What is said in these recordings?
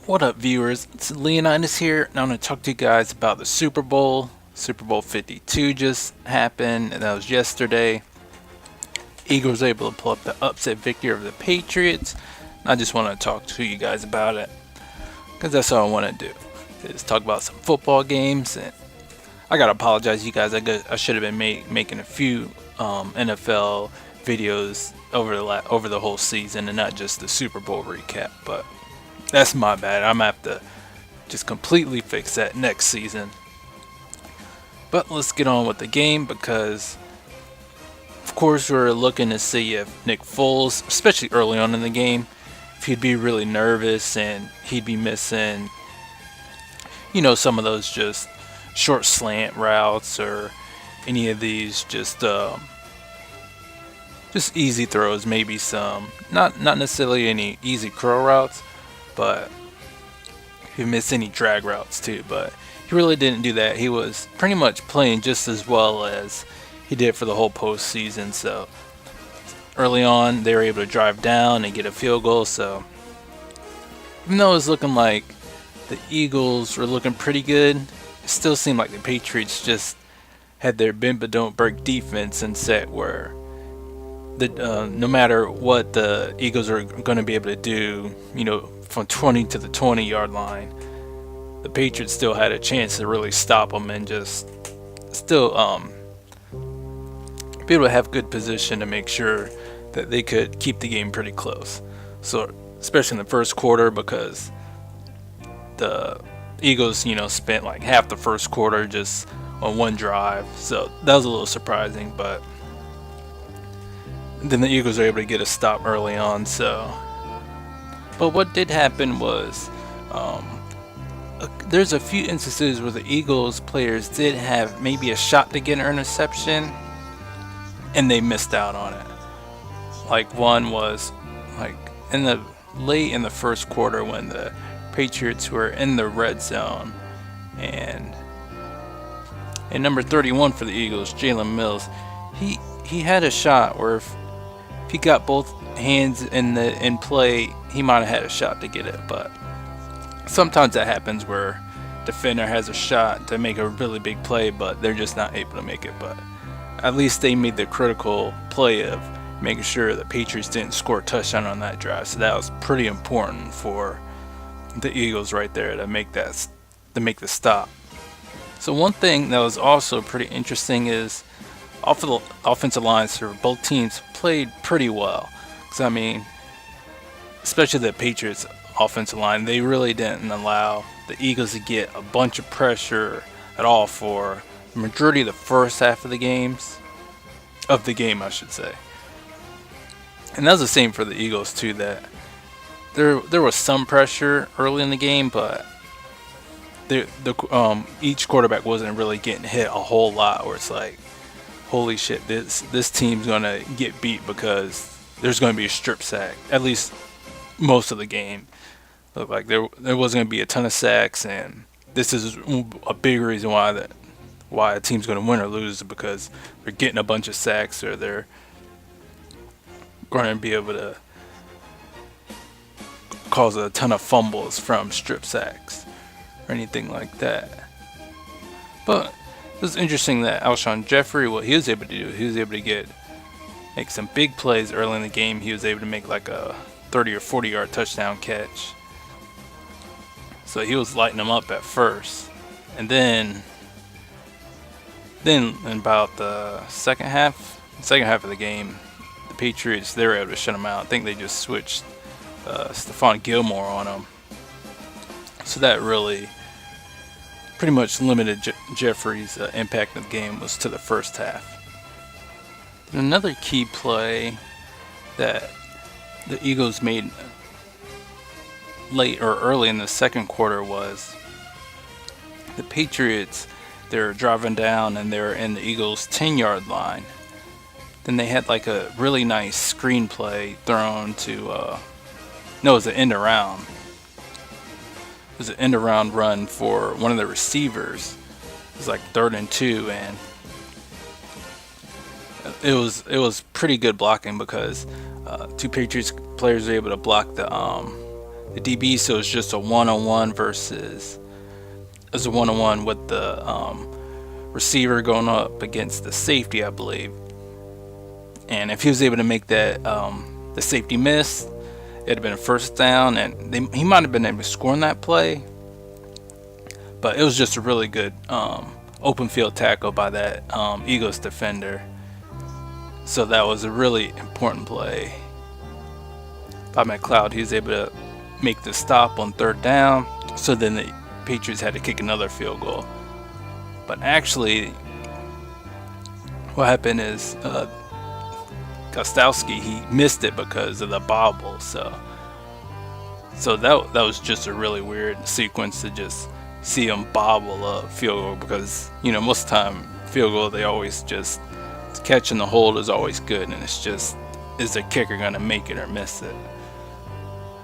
What up, viewers? It's Leonidas here, and I'm going to talk to you guys about the Super Bowl. Super Bowl 52 just happened, and that was yesterday. Eagles were able to pull up the upset victory over the Patriots. And I just want to talk to you guys about it, because that's all I want to do, is talk about some football games. And I got to apologize, you guys. I should have been making a few NFL videos over the whole season, and not just the Super Bowl recap, but that's my bad. I'm gonna have to just completely fix that next season. But let's get on with the game, because of course we're looking to see if Nick Foles, especially early on in the game, if he'd be really nervous and he'd be missing, some of those just short slant routes, or any of these just easy throws, maybe some not necessarily any easy curl routes, but he missed any drag routes too. But he really didn't do that. He was pretty much playing just as well as he did for the whole postseason. So early on, they were able to drive down and get a field goal. So even though it was looking like the Eagles were looking pretty good, it still seemed like the Patriots just had their bend but don't break defense and set, where no matter what the Eagles are going to be able to do, from 20 to the 20-yard line, the Patriots still had a chance to really stop them and just still be able to have good position to make sure that they could keep the game pretty close. So especially in the first quarter, because the Eagles, spent like half the first quarter just on one drive. So that was a little surprising, but then the Eagles were able to get a stop early on. But what did happen was, there's a few instances where the Eagles players did have maybe a shot to get an interception, and they missed out on it. Like one was like late in the first quarter, when the Patriots were in the red zone, and number 31 for the Eagles, Jalen Mills, he had a shot where if he got both hands in play, he might have had a shot to get it. But sometimes that happens, where defender has a shot to make a really big play, but they're just not able to make it. But at least they made the critical play of making sure the Patriots didn't score a touchdown on that drive. So that was pretty important for the Eagles right there to make the stop. So one thing that was also pretty interesting is offensive lines for both teams played pretty well. Because especially the Patriots offensive line, they really didn't allow the Eagles to get a bunch of pressure at all for the majority of the first half of the game, I should say. And that was the same for the Eagles too. That there was some pressure early in the game, but each quarterback wasn't really getting hit a whole lot, where it's like, holy shit, this team's gonna get beat, because there's gonna be a strip sack at least most of the game. Looked like there wasn't gonna be a ton of sacks, and this is a big reason why a team's gonna win or lose, because they're getting a bunch of sacks, or they're going to be able to cause a ton of fumbles from strip sacks or anything like that. But it was interesting that Alshon Jeffrey, what he was able to do, he was able to make some big plays early in the game. He was able to make like a 30 or 40 yard touchdown catch. So he was lighting them up at first. And then in about the second half of the game, the Patriots, they were able to shut him out. I think they just switched Stephon Gilmore on him. So that really pretty much limited Jeffrey's impact in the game was to the first half. Another key play that the Eagles made late or early in the second quarter was the Patriots, they're driving down and they're in the Eagles' 10-yard line. Then they had like a really nice screen play thrown to, it was an end around. It was an end around run for one of the receivers. It was like 3rd and 2, and it was pretty good blocking, because two Patriots players were able to block the DB, so it's just a one-on-one versus as a one-on-one with the receiver going up against the safety, I believe. And if he was able to make that the safety miss, it'd have been a first down, and he might have been able to score on that play. But it was just a really good open field tackle by that Eagles defender. So that was a really important play by McLeod. He was able to make the stop on third down. So then the Patriots had to kick another field goal. But actually, what happened is Gostowski, he missed it because of the bobble. So that was just a really weird sequence to just see him bobble a field goal, because most of the time field goal, they always just catching the hold is always good, and it's just, is the kicker gonna make it or miss it?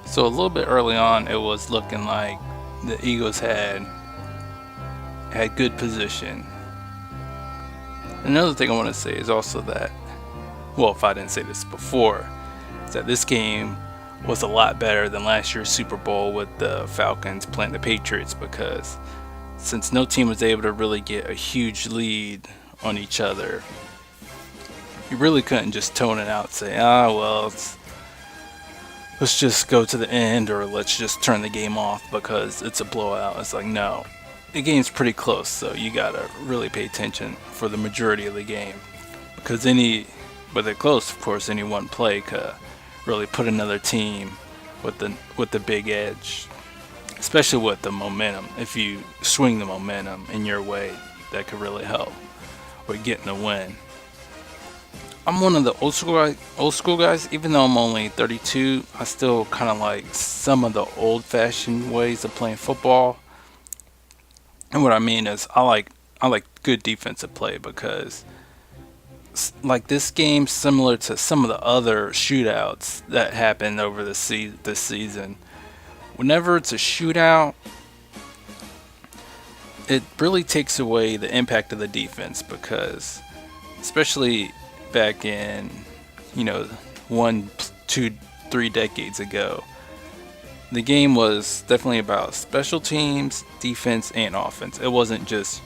So a little bit early on, it was looking like the Eagles had good position. Another thing I want to say is also that, well, if I didn't say this before, is that this game was a lot better than last year's Super Bowl with the Falcons playing the Patriots, because since no team was able to really get a huge lead on each other, you really couldn't just tone it out and say, let's just go to the end, or let's just turn the game off because it's a blowout. It's like, no, the game's pretty close, so you gotta really pay attention for the majority of the game, because with it close, of course, any one play could really put another team with the big edge, especially with the momentum. If you swing the momentum in your way, that could really help with getting the win. I'm one of the old school guys. Even though I'm only 32, I still kind of like some of the old-fashioned ways of playing football. And what I mean is, I like good defensive play, because like this game, similar to some of the other shootouts that happened over this season, whenever it's a shootout, it really takes away the impact of the defense, because especially back in 1, 2, 3 decades ago, the game was definitely about special teams, defense, and offense. It wasn't just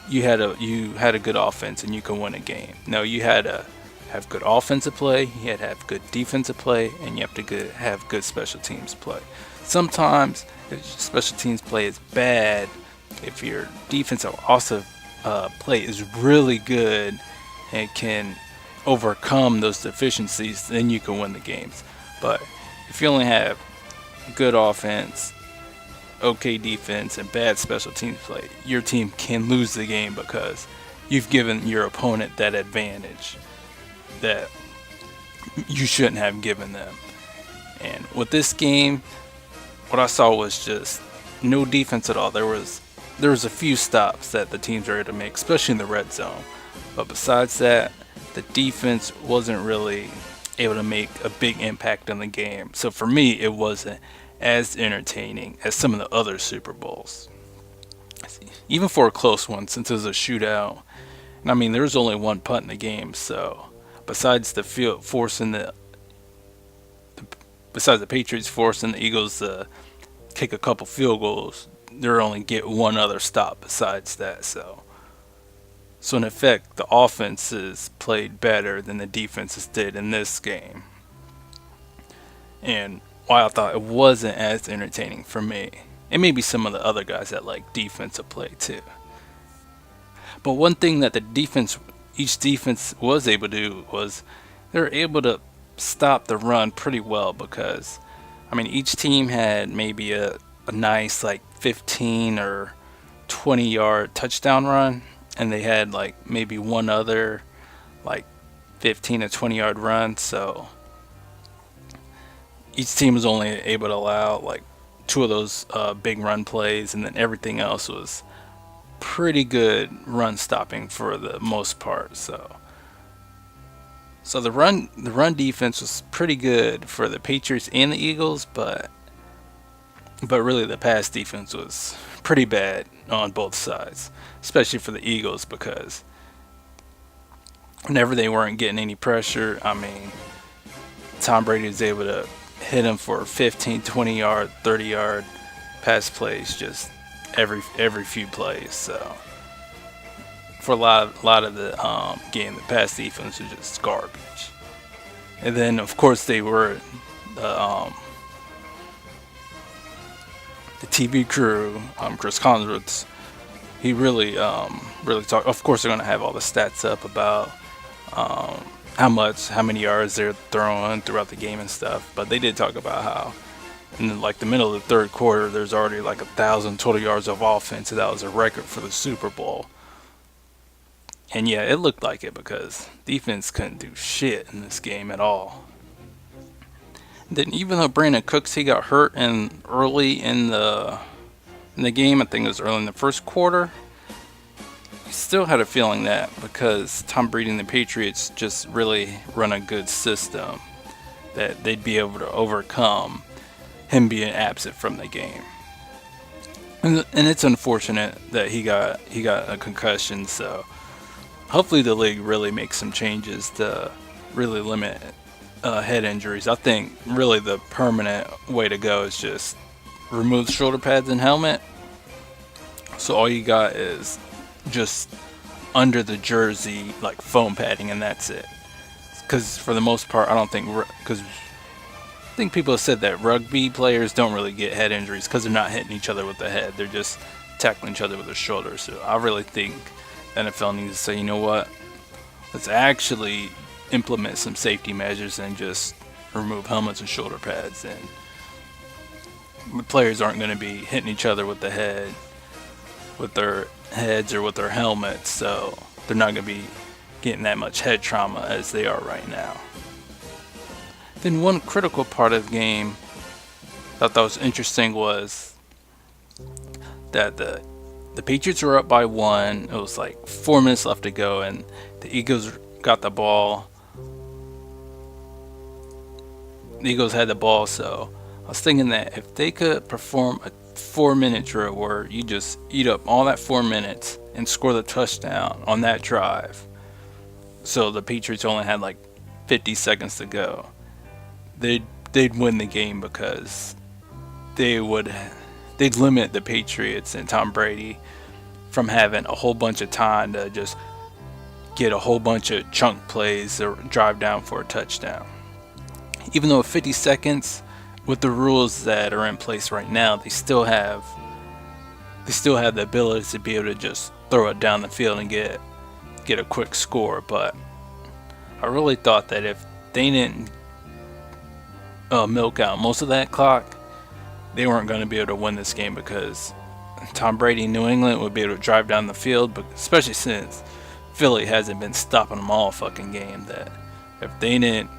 you had a good offense and you can win a game. No, you had to have good offensive play, you had to have good defensive play, and you have to have good special teams play. Sometimes if special teams play is bad, if your defensive also play is really good and can overcome those deficiencies, then you can win the games. But if you only have good offense, okay defense, and bad special teams play, your team can lose the game because you've given your opponent that advantage that you shouldn't have given them. And with this game, what I saw was just no defense at all. There was a few stops that the teams were able to make, especially in the red zone. But besides that, the defense wasn't really able to make a big impact on the game. So for me, it wasn't as entertaining as some of the other Super Bowls. Even for a close one, since it was a shootout. And I mean, there was only one punt in the game, so besides the Patriots forcing the Eagles to kick a couple field goals, they're only get one other stop besides that. So in effect, the offenses played better than the defenses did in this game. And while I thought it wasn't as entertaining for me, and maybe some of the other guys that like defensive play too. But one thing that each defense was able to do was they were able to stop the run pretty well, because I mean, each team had maybe a nice like 15 or 20 yard touchdown run, and they had like maybe one other like 15 to 20 yard run. So each team was only able to allow like 2 of those big run plays, and then everything else was pretty good run stopping for the most part. So the run defense was pretty good for the Patriots and the Eagles, but really the pass defense was pretty bad on both sides, especially for the Eagles, because whenever they weren't getting any pressure, I mean, Tom Brady was able to hit him for 15, 20 yard, 30-yard pass plays just every few plays. So for a lot of the game, the pass defense was just garbage. And then of course they were the TV crew, Chris Collinsworth. He really talked. Of course, they're gonna have all the stats up about how many yards they're throwing throughout the game and stuff. But they did talk about how in like the middle of the third quarter, there's already like 1,000 total yards of offense. So that was a record for the Super Bowl. And yeah, it looked like it because defense couldn't do shit in this game at all. Then even though Brandon Cooks, he got hurt early in the game, I think it was early in the first quarter, I still had a feeling that because Tom Brady and the Patriots just really run a good system, that they'd be able to overcome him being absent from the game. And it's unfortunate that he got a concussion, so hopefully the league really makes some changes to really limit head injuries. I think really the permanent way to go is just remove shoulder pads and helmet. So all you got is just under the jersey like foam padding, and that's it. Because for the most part, I don't think, because I think people have said that rugby players don't really get head injuries because they're not hitting each other with the head. They're just tackling each other with their shoulders. So I really think the NFL needs to say, you know what, let's actually implement some safety measures and just remove helmets and shoulder pads, and the players aren't going to be hitting each other with the head, with their heads or with their helmets, so they're not going to be getting that much head trauma as they are right now. Then one critical part of the game I thought was interesting was that the Patriots were up by 1. It was like 4 minutes left to go, and the Eagles got the ball. The Eagles had the ball, so I was thinking that if they could perform a 4-minute drill where you just eat up all that 4 minutes and score the touchdown on that drive, so the Patriots only had like 50 seconds to go, they'd win the game, because they'd limit the Patriots and Tom Brady from having a whole bunch of time to just get a whole bunch of chunk plays or drive down for a touchdown. Even though 50 seconds, with the rules that are in place right now, they still have the ability to be able to just throw it down the field and get a quick score. But I really thought that if they didn't milk out most of that clock, they weren't going to be able to win this game, because Tom Brady, New England, would be able to drive down the field, but especially since Philly hasn't been stopping them all fucking game, that if they didn't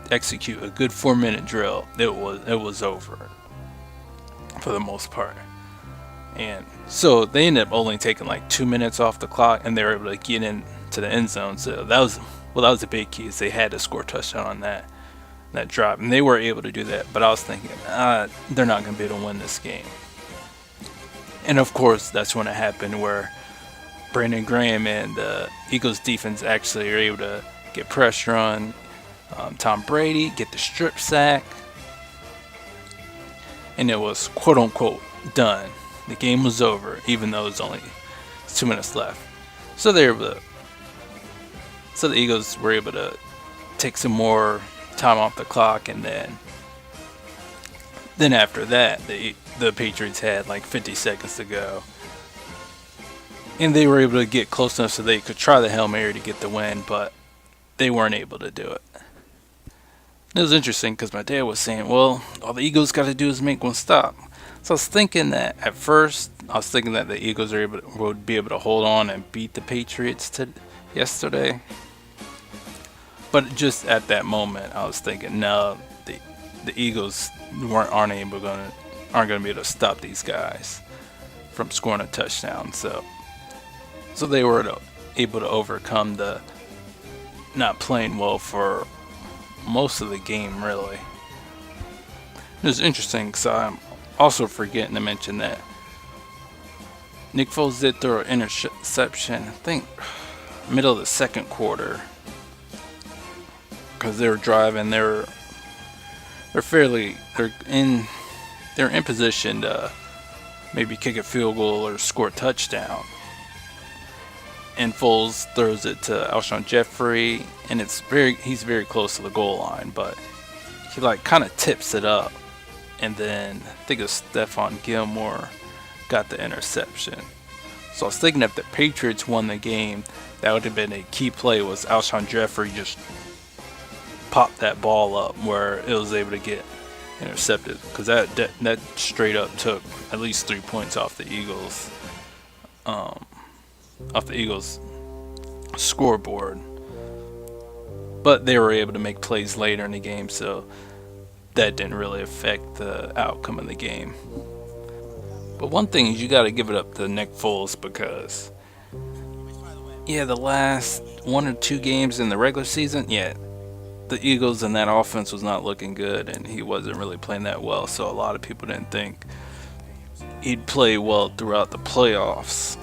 execute a good 4-minute drill, it was over for the most part. And so they ended up only taking like 2 minutes off the clock, and they were able to get into the end zone. So that was a big key, is they had to score a touchdown on that drive, and they were able to do that. But I was thinking, they're not going to be able to win this game. And of course, that's when it happened, where Brandon Graham and the Eagles defense actually are able to get pressure on Tom Brady, get the strip sack, and it was quote unquote done. The game was over, even though it was only 2 minutes left. So the Eagles were able to take some more time off the clock, and then after that, the Patriots had like 50 seconds to go, and they were able to get close enough so they could try the Hail Mary to get the win, but they weren't able to do it. It was interesting because my dad was saying, well, all the Eagles got to do is make one stop. So I was thinking that at first, that the Eagles would be able to hold on and beat the Patriots yesterday. But just at that moment, I was thinking, no, the Eagles aren't going to be able to stop these guys from scoring a touchdown. So they were able to overcome the not playing well for most of the game, really. It was interesting because I'm also forgetting to mention that Nick Foles did throw an interception, I think, middle of the second quarter, because they were driving. They they're in position to maybe kick a field goal or score a touchdown. And Foles throws it to Alshon Jeffrey, and he's very close to the goal line, but he like kind of tips it up, and then I think it was Stephon Gilmore got the interception. So I was thinking if the Patriots won the game, that would have been a key play, was Alshon Jeffrey just popped that ball up where it was able to get intercepted, because that straight up took at least 3 points off the Eagles scoreboard. But they were able to make plays later in the game, so that didn't really affect the outcome of the game. But one thing is, you got to give it up to Nick Foles, because the last 1 or 2 games in the regular season, the Eagles and that offense was not looking good, and he wasn't really playing that well, so a lot of people didn't think he'd play well throughout the playoffs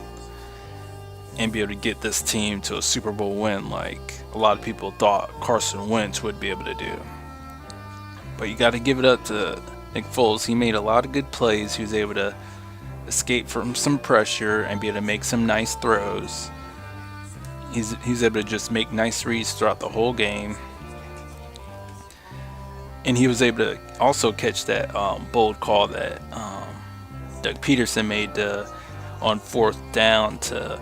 and be able to get this team to a Super Bowl win like a lot of people thought Carson Wentz would be able to do. But you got to give it up to Nick Foles. He made a lot of good plays. He was able to escape from some pressure and be able to make some nice throws. He's able to just make nice reads throughout the whole game. And he was able to also catch that bold call that Doug Peterson made on 4th down to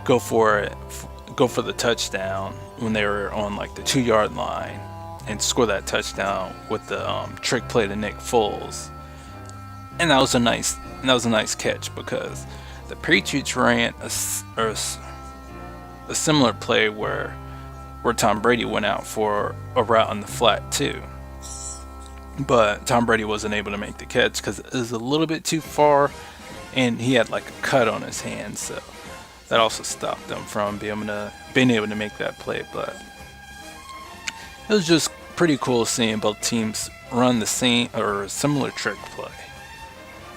go for the touchdown when they were on like the 2-yard line, and score that touchdown with the trick play to Nick Foles. And that was a nice catch, because the Patriots ran a similar play where Tom Brady went out for a route on the flat too. But Tom Brady wasn't able to make the catch because it was a little bit too far, and he had like a cut on his hand, so that also stopped him from being able to make that play. But it was just pretty cool seeing both teams run the same or similar trick play,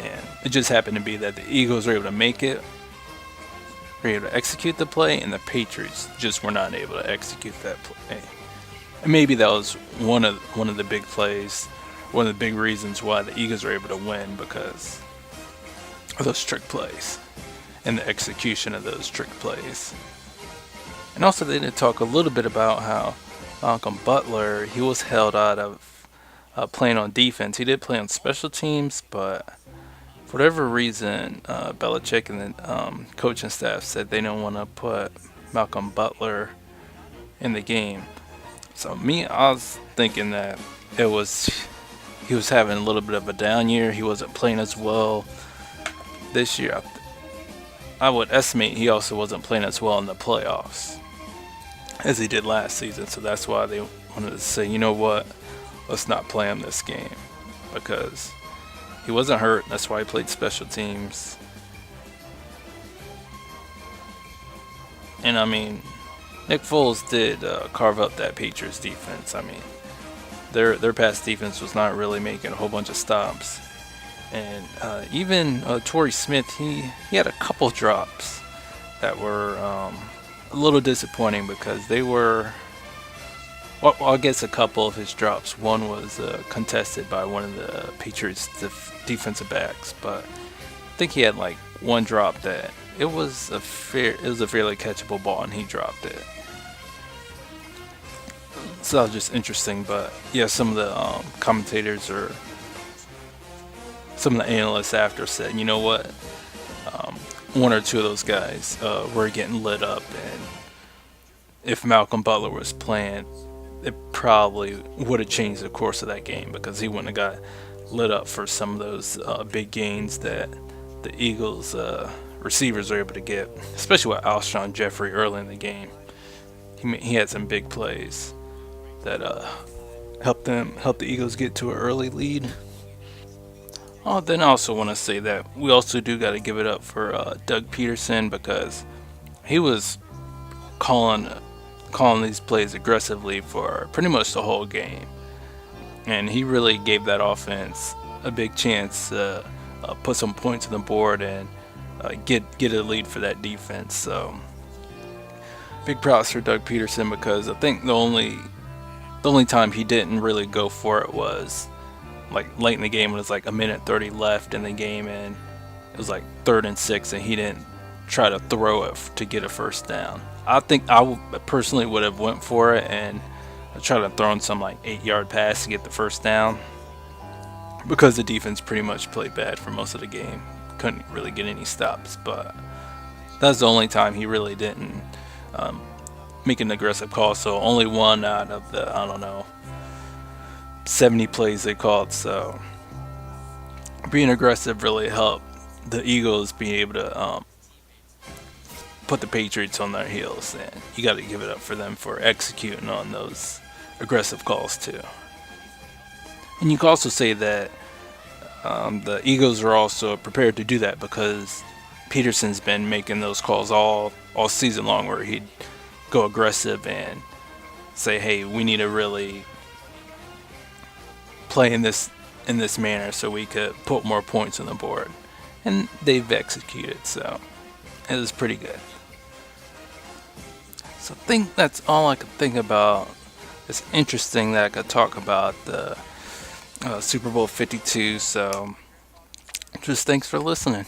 and it just happened to be that the Eagles were able to make it, were able to execute the play, and the Patriots just were not able to execute that play. And maybe that was one of the big plays. One of the big reasons why the Eagles were able to win, because of those trick plays and the execution of those trick plays. And also they did talk a little bit about how Malcolm Butler, he was held out of playing on defense. He did play on special teams, but for whatever reason, Belichick and the coaching staff said they don't want to put Malcolm Butler in the game. So I was thinking that he was having a little bit of a down year. He wasn't playing as well this year. I would estimate he also wasn't playing as well in the playoffs as he did last season. So that's why they wanted to say, you know what, let's not play him this game, because he wasn't hurt. That's why he played special teams. And I mean, Nick Foles did carve up that Patriots defense. I mean, their pass defense was not really making a whole bunch of stops. And even Torrey Smith, he had a couple drops that were a little disappointing, because they were, well, I guess a couple of his drops. One was contested by one of the Patriots defensive backs, but I think he had like one drop that it was a fairly catchable ball, and he dropped it. So that was just interesting. But yeah, some of the commentators or some of the analysts after said, you know what, one or two of those guys were getting lit up, and if Malcolm Butler was playing, it probably would have changed the course of that game, because he wouldn't have got lit up for some of those big gains that the Eagles receivers are able to get, especially with Alshon Jeffrey early in the game. He had some big plays that helped the Eagles get to an early lead. Oh, then I also want to say that we also do got to give it up for Doug Peterson, because he was calling these plays aggressively for pretty much the whole game, and he really gave that offense a big chance to put some points on the board and get a lead for that defense. So big props for Doug Peterson, because I think the only time he didn't really go for it was like late in the game when it was like a minute 30 left in the game, and it was like 3rd and 6, and he didn't try to throw it to get a first down. I think personally would have went for it and tried to throw in some like 8-yard pass to get the first down, because the defense pretty much played bad for most of the game. Couldn't really get any stops, but that's the only time he really didn't make an aggressive call. So only one out of the, I don't know, 70 plays they called. So being aggressive really helped the Eagles being able to put the Patriots on their heels, and you got to give it up for them for executing on those aggressive calls too. And you can also say that the Eagles are also prepared to do that, because Peterson's been making those calls all season long, where he'd go aggressive and say, hey, we need to really play in this manner so we could put more points on the board. And they've executed, so it was pretty good. So I think that's all I could think about. It's interesting that I could talk about the Super Bowl 52, so just thanks for listening.